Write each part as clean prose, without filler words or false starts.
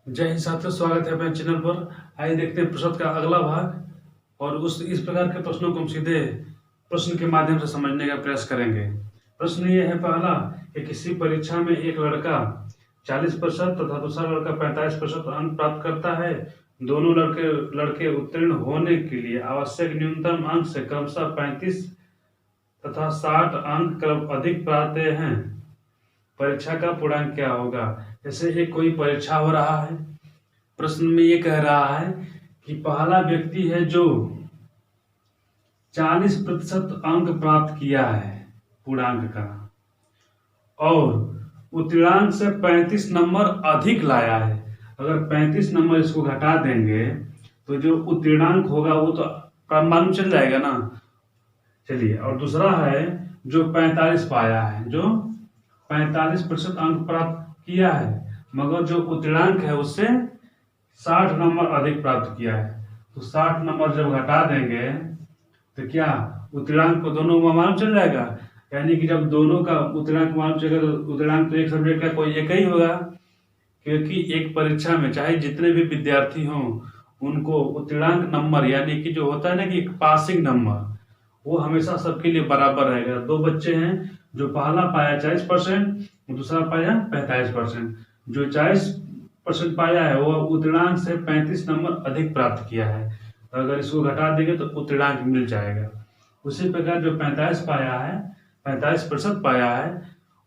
जय हिंद साथियों, स्वागत है अपने चैनल पर। आइए देखते हैं प्रश्न का अगला भाग और उस इस प्रकार के प्रश्नों को हम सीधे प्रश्न के माध्यम से समझने का प्रयास करेंगे। प्रश्न ये है पहला कि किसी परीक्षा में एक लड़का 40% तथा दूसरा लड़का 45% अंक प्राप्त करता है। दोनों लड़के उत्तीर्ण होने के लिए आवश्यक न्यूनतम अंक से क्रमशः 35 तथा 60 अंक अधिक पाते हैं। परीक्षा का पूर्णांक क्या होगा? जैसे एक कोई परीक्षा हो रहा है, प्रश्न में ये कह रहा है कि पहला व्यक्ति है जो 40% अंक प्राप्त किया है पूर्णांक का और उत्तीर्णांक से 35 नंबर अधिक लाया है। अगर 35 नंबर इसको घटा देंगे तो जो उत्तीर्णांक होगा वो तो मालूम चल जाएगा ना। चलिए, और दूसरा है जो 45 पाया है, जो 45% अंक प्राप्त किया है मगर जो उत्तीर्णांक है उससे 60 नंबर अधिक प्राप्त किया है। तो 60 नंबर जब घटा देंगे तो क्या उत्तीर्णांक को दोनों में मालूम चल जाएगा। यानी कि जब दोनों का उत्तीर्णांक मालूम चलेगा तो उत्तीर्णांक तो एक सब्जेक्ट का कोई एक ही होगा, क्योंकि एक परीक्षा में चाहे जितने भी विद्यार्थी हों उनको उत्तीर्णांक नंबर यानी कि जो होता है ना कि पासिंग नंबर वो हमेशा सबके लिए बराबर रहेगा। दो बच्चे हैं, जो पहला पाया 40%, दूसरा पाया 45%। जो 40% पाया है वो उत्तीर्णांक से 35 नंबर अधिक प्राप्त किया है, तो अगर इसको घटा देंगे तो उत्तीर्णांक मिल जाएगा। उसी प्रकार जो 45% पाया है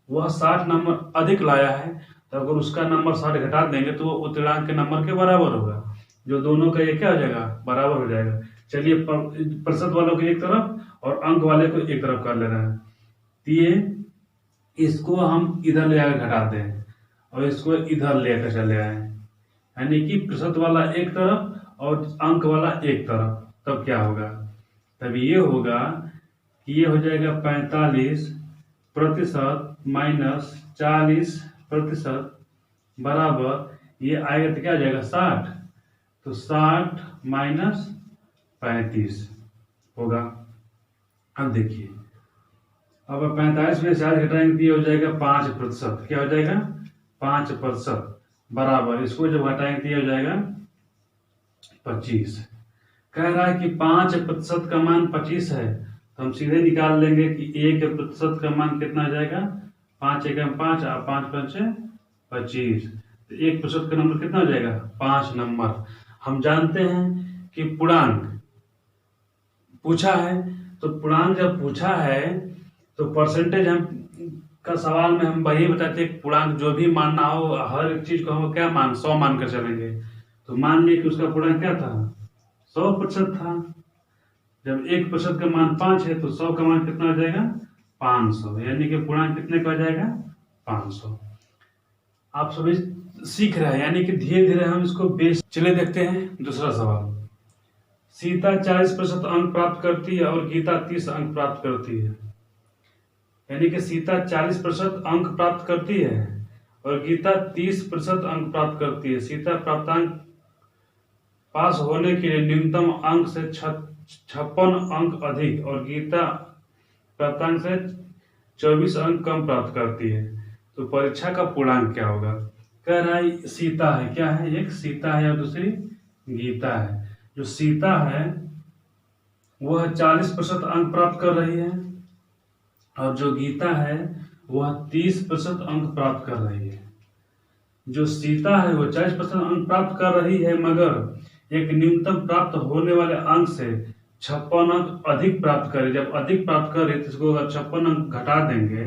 वह 60 नंबर अधिक लाया है, तो अगर उसका नंबर 60 घटा देंगे तो वो उत्तीर्णांक के नंबर के बराबर होगा। जो दोनों का ये क्या हो जाएगा, बराबर हो जाएगा। चलिए, प्रतिशत वालों को एक तरफ और अंक वाले को एक तरफ कर ले रहे हैं। ये इसको हम इधर ले आकर घटाते हैं और इसको इधर लेकर चले आए, यानी कि प्रतिशत वाला एक तरफ और अंक वाला एक तरफ। तब क्या होगा? तब ये होगा कि ये हो जाएगा 45% माइनस 40% बराबर ये आएगा तो क्या आ जाएगा 60। तो 60 माइनस 35 होगा। अब देखिए, अब 45 में 60 घटाएंगे तो ये हो जाएगा 5%। क्या हो जाएगा? 5% बराबर इसको जब घटाएंगे तो ये हो जाएगा 25। कह रहा है कि 5% का मान 25 है, तो हम सीधे निकाल लेंगे कि 1% का मान कितना आ जाएगा। 5 एकम 5 और 5 पंचे 25। तो 1% का नंबर कितना हो जाएगा? 5 नंबर। हम जानते हैं कि पूर्णांक पूछा है, तो पूर्णांक जब पूछा है तो परसेंटेज हम का सवाल में हम वही बताते हैं, पूर्णांक जो भी मानना हो हर एक चीज को हम क्या 100 मानकर चलेंगे। तो मान लिए कि उसका पूर्णांक क्या था, 100% था। जब 1% का मान 5 है तो 100 का मान कितना हो जाएगा? 500, यानी कि पूर्णांक कितने का हो जाएगा? 500। आप सभी सीख रहे हैं, यानी कि धीरे धीरे हम इसको बेस। चले देखते हैं दूसरा सवाल। सीता 40% अंक प्राप्त करती है और गीता 30 अंक प्राप्त करती है। यानी कि सीता 40% अंक प्राप्त करती है और गीता 30% अंक प्राप्त करती है। सीता प्राप्तांक पास होने के लिए न्यूनतम अंक से 56 अंक अधिक और गीता प्राप्तांक से 24 अंक कम प्राप्त करती है। तो परीक्षा का पूर्णांक क्या होगा? कह रहा है सीता है, क्या है? एक सीता है और दूसरी गीता है। जो सीता है वह 40% अंक प्राप्त कर रही है और जो गीता है वह 30% अंक प्राप्त कर रही है। जो सीता है वो 40% अंक प्राप्त कर रही है मगर एक न्यूनतम प्राप्त होने वाले अंक से 56 अंक अधिक प्राप्त करे। जब अधिक प्राप्त करे तो इसको अगर 56 अंक घटा देंगे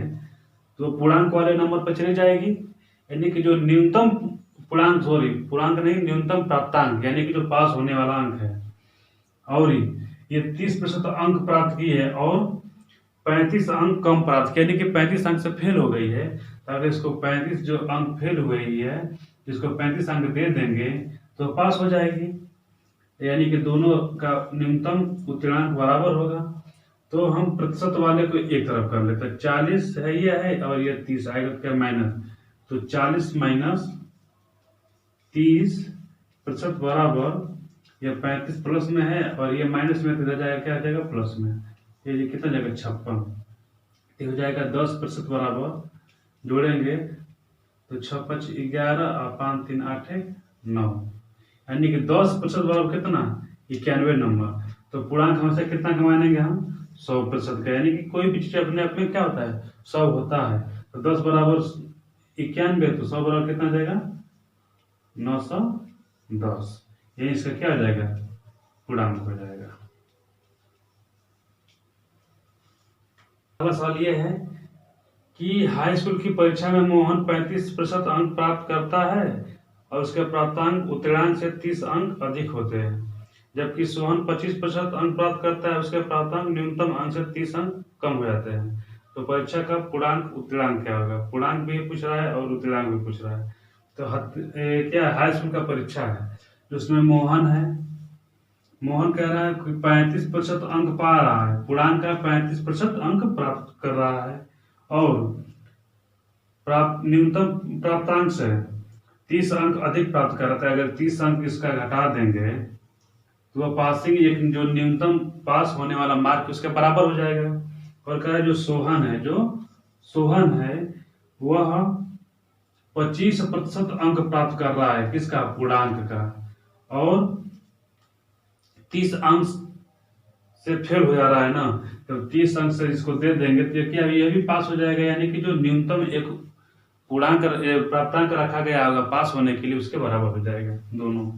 तो पूर्णांक वाले नंबर पर चली जाएगी। यानी कि जो न्यूनतम पूर्णांक नहीं, न्यूनतम प्राप्तांक यानी कि जो पास होने वाला अंक है, और ये 30% अंक प्राप्त की है और 35 अंक कम प्राप्त किया, यानी कि 35 अंक से फेल हो गई है। तो अगर इसको 35 जो अंक फेल हो गई है इसको 35 अंक दे देंगे तो पास हो जाएगी। यानी कि दोनों का न्यूनतम उत्तीर्णांक बराबर होगा। तो हम प्रतिशत वाले को एक तरफ कर लेते हैं। 40 है ये है और ये 30 आएगा क्या माइनस, तो 40 माइनस 30% बराबर ये 35 प्लस में है और ये माइनस में किधर जाएगा, क्या आ जाएगा प्लस में। ये कितना जाएगा 56। हो जाएगा 10% बराबर, जोड़ेंगे तो 6 5 11 और 5 3 8 9, यानी कि 10% बराबर कितना 91 नंबर। तो पूर्णांक हमेशा कितना का मानेंगे हम 100% का, यानी कि कोई भी चीज अपने आप में क्या होता है 100 होता है। तो 10 बराबर 91, तो 100 बराबर कितना हो जाएगा 910, ये इसका क्या हो जाएगा पूर्णांक हो जाएगा। अगला सवाल ये है कि हाई स्कूल की परीक्षा में मोहन 35% अंक प्राप्त करता है और उसके प्राप्तांक उत्तीर्णांक से 30 अंक अधिक होते हैं, जबकि सोहन 25% अंक प्राप्त करता है, उसके प्राप्तांक न्यूनतम अंक से 30 अंक कम हो जाते हैं। तो परीक्षा का पूर्णांक उत्तीर्णांक क्या होगा, पूर्णांक भी पूछ रहा है और उत्तीर्णांक भी पूछ रहा है। तो क्या हाई स्कूल का परीक्षा है जिसमें मोहन है, मोहन कह रहा है कि 35% अंक पा रहा है, पूर्णांक का 35% अंक प्राप्त कर रहा है और न्यूनतम प्राप्तांक से 30 अंक अधिक प्राप्त कर रहा है। अगर 30 अंक इसका घटा देंगे तो वह पासिंग एक जो न्यूनतम पास होने वाला मार्क उसके बराबर हो जाएगा। और कह रहा है जो सोहन है वह 25% अंक प्राप्त कर रहा है किसका पूर्णांक का, और 30 अंक से फेल हो जा रहा है ना, तो 30 अंक से इसको दे देंगे तो क्या ये भी पास हो जाएगा। यानी कि जो न्यूनतम एक पूर्णांक प्राप्तांक रखा गया होगा पास होने के लिए उसके बराबर हो जाएगा दोनों।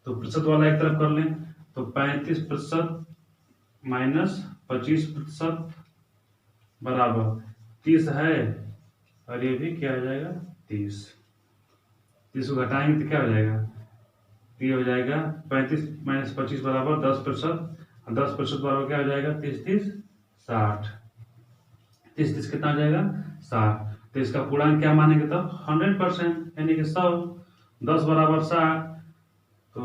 तो प्रतिशत वाला एक तरफ कर लें, तो 35% माइनस 25% बराबर 30 है, और ये भी क्या हो जाएगा 30 को घटाएंगे तो क्या हो जाएगा, ये हो जाएगा 35 माइनस 25 बराबर 10%, और 10% बराबर क्या हो जाएगा 30 60, 30 कितना हो जाएगा 60। तो इसका पूर्णांक क्या मानेंगे तो 100%, यानी कि 100, 10 बराबर 60, तो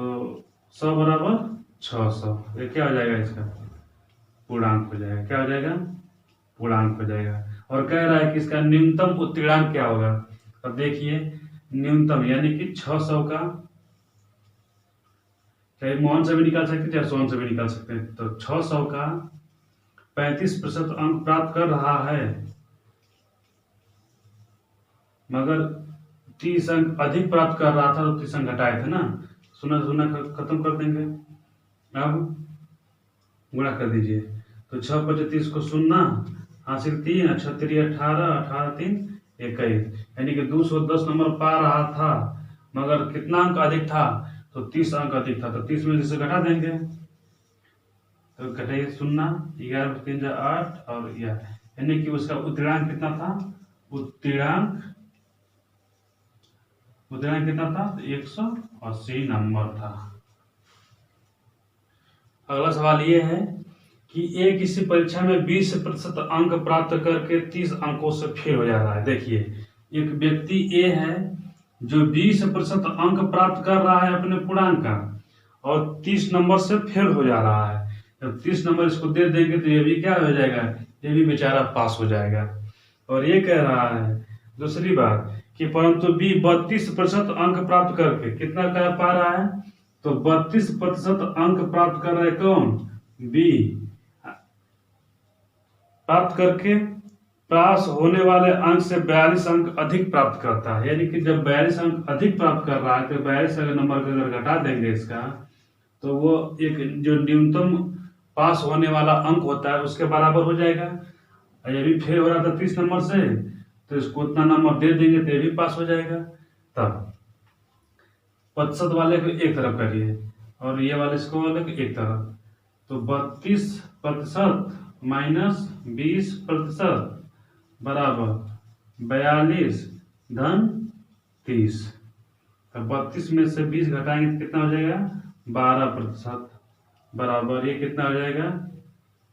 100 बराबर 600, ये क्या हो जाएगा इसका पूर्णांक हो जाएगा, क्या हो जाएगा पूर्णांक हो जाएगा। और कह रहा है कि इसका न्यूनतम उत्तीर्णांक क्या होगा। अब देखिए न्यूनतम यानी कि 600 का, चाहे मोहन से भी निकाल सकते हैं चाहे सोहन से भी निकाल सकते हैं। तो 600 का 35% अंक प्राप्त कर रहा है मगर 30 अंक अधिक प्राप्त कर रहा था, तो 30 अंक घटाए थे ना, सुना सुना खत्म कर देंगे। अब गुणा कर दीजिए, तो 6 × 30 को शून्य, हासिल 3, 6×3 18, 18×3 21, यानी कि 210 नंबर पा रहा था मगर कितना अंक अधिक था तो 30 अंक अधिक था। तो 30 में से घटा देंगे, तो घटाइए शून्य, 11 3 8 और यह, यानी कि उसका उत्तीर्णांक कितना था, उत्तीर्णांक कितना था तो 180 नंबर था। अगला सवाल ये है कि ए किसी परीक्षा में 20% अंक प्राप्त करके 30 अंकों से फेल हो जा रहा है। देखिए एक व्यक्ति ए है जो 20% अंक प्राप्त कर रहा है अपने पूर्णांक का और 30 नंबर से फेल हो जा रहा है। जब 30 नंबर इसको दे देंगे तो ये भी क्या हो जाएगा, ये भी बेचारा पास हो जाएगा। और ये कह रहा है दूसरी बात कि परंतु बी 32% अंक प्राप्त करके कितना कर पा रहा है, तो 32% अंक प्राप्त कर रहा है कौन, बी, प्राप्त करके पास होने वाले अंक से 42 अंक अधिक प्राप्त करता है। यानी कि जब 42 अंक अधिक प्राप्त कर रहा है तो 42 नंबर को अगर घटा देंगे इसका, तो वो एक जो न्यूनतम पास होने वाला अंक होता है उसके बराबर हो जाएगा। ये भी फेल हो रहा था 30 नंबर से, तो इसको उतना नंबर दे देंगे तो ये भी पास हो जाएगा। तब प्रतिशत वाले को एक तरफ करिए और ये वाले इसको वाले एक तरफ, तो 32% माइनस 20% बराबर 42 धन 30। तो 32 में से 20 घटाएंगे तो कितना हो जाएगा 12% बराबर ये कितना हो जाएगा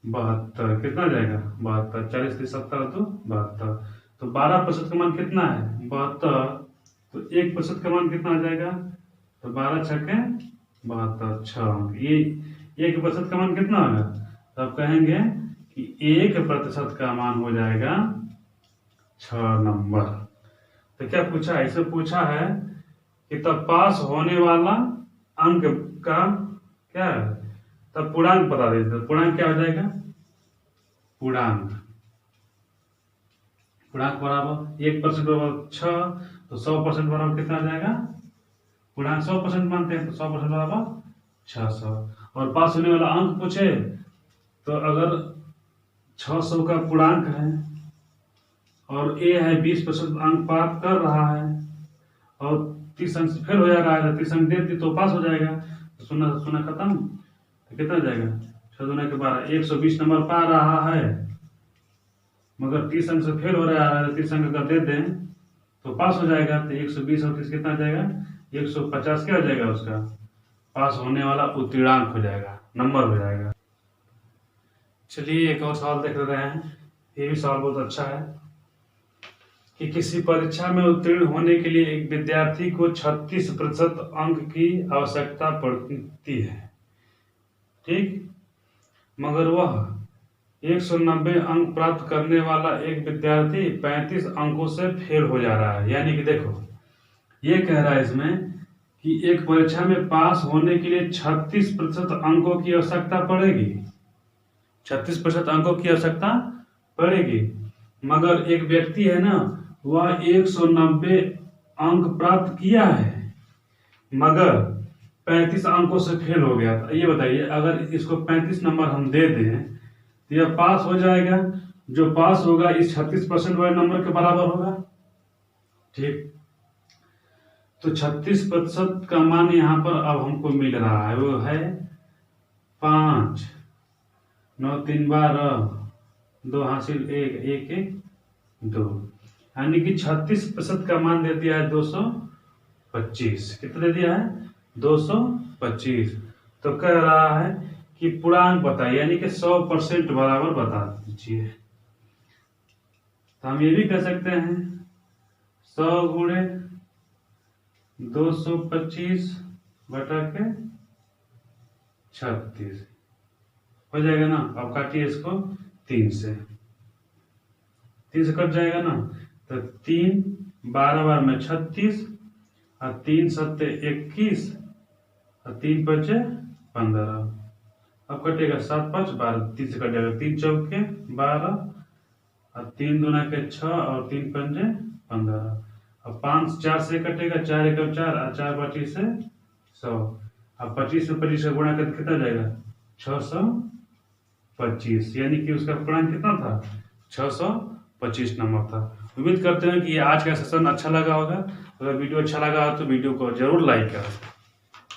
72, कितना हो जाएगा 72, 40 से 70 तो 72। तो 12% का मान कितना है 72, तो 1% का मान कितना हो जाएगा, तो 12 छक्के 72, 6 अंक। ये 1% का मान कितना होगा, तो आप कहेंगे कि 1% का मान हो जाएगा 6 नंबर। तो क्या पूछा है, इसमें पूछा है कि तब पास होने वाला अंक का क्या है, तब पूर्णांक बता दीजिए। पूर्णांक क्या हो जाएगा, पूर्णांक बराबर 1% बराबर 6, तो 100% बराबर कितना हो जाएगा पूर्णांक 100% मानते हैं, तो 100% बराबर 600। और पास होने वाला अंक पूछे तो अगर 600 का पूर्णांक है और ए है 20% अंक प्राप्त कर रहा है और 30 अंक से फेल हो जा रहा है, 30 अंक दे दी तो पास हो जाएगा। तो सुना सुना खत्म, तो कितना जाएगा 6 दूना के 12, 120 नंबर पा रहा है मगर 30 अंक से फेल हो रहा है, 30 अंक अगर दे दें तो पास हो जाएगा। तो 120 और 30 कितना जाएगा 150, क्या हो जाएगा उसका पास होने वाला उत्तीर्णांक हो जाएगा, नंबर हो जाएगा। चलिए एक और सवाल देख रहे हैं, ये भी सवाल बहुत अच्छा है कि किसी परीक्षा में उत्तीर्ण होने के लिए एक विद्यार्थी को 36% अंक की आवश्यकता पड़ती है, ठीक, मगर वह 190 अंक प्राप्त करने वाला एक विद्यार्थी 35 अंकों से फेल हो जा रहा है। यानी कि देखो ये कह रहा है इसमें कि एक परीक्षा में पास होने के लिए 36% अंकों की आवश्यकता पड़ेगी, 36% अंकों की आवश्यकता पड़ेगी, मगर एक व्यक्ति है ना वह 190 अंक प्राप्त किया है मगर 35 अंकों से फेल हो गया। तो ये बताइए अगर इसको 35 नंबर हम दे दें तो यह पास हो जाएगा, जो पास होगा इस 36% वाले नंबर के बराबर होगा, ठीक। तो 36% का मान यहाँ पर अब हमको मिल रहा है, वो है 5, 9 3 12, 2 हासिल 1 1 1 2, यानी कि 36% का मान दे दिया है 225। कितना दे दिया है 225। तो कह रहा है कि पूर्णांक बताइए, यानी कि 100% बराबर बता दीजिए। तो हम ये भी कह सकते हैं 100 गुणे 225 बटा के 36 हो जाएगा ना। अब काटिए इसको 3 से, 3 से कट जाएगा ना। तो 3 12 बार में 36 और 3 सत्ते 21 और 3 पचे 15। अब कटेगा 7 5 12, 3 से कट जाएगा, 3 चौके 12 और 3 दूना के 6 और 3 पंजे 15। अब 5 4 से कटेगा, 4 1 4 और 4 25 से 100। अब 25 में 25 का गुणा करके कितना जाएगा 625, यानी कि उसका पूर्णांक कितना था 625 नंबर था। उम्मीद करते हैं कि ये आज का सेशन अच्छा लगा होगा। अगर वीडियो अच्छा लगा हो तो वीडियो को जरूर लाइक करें।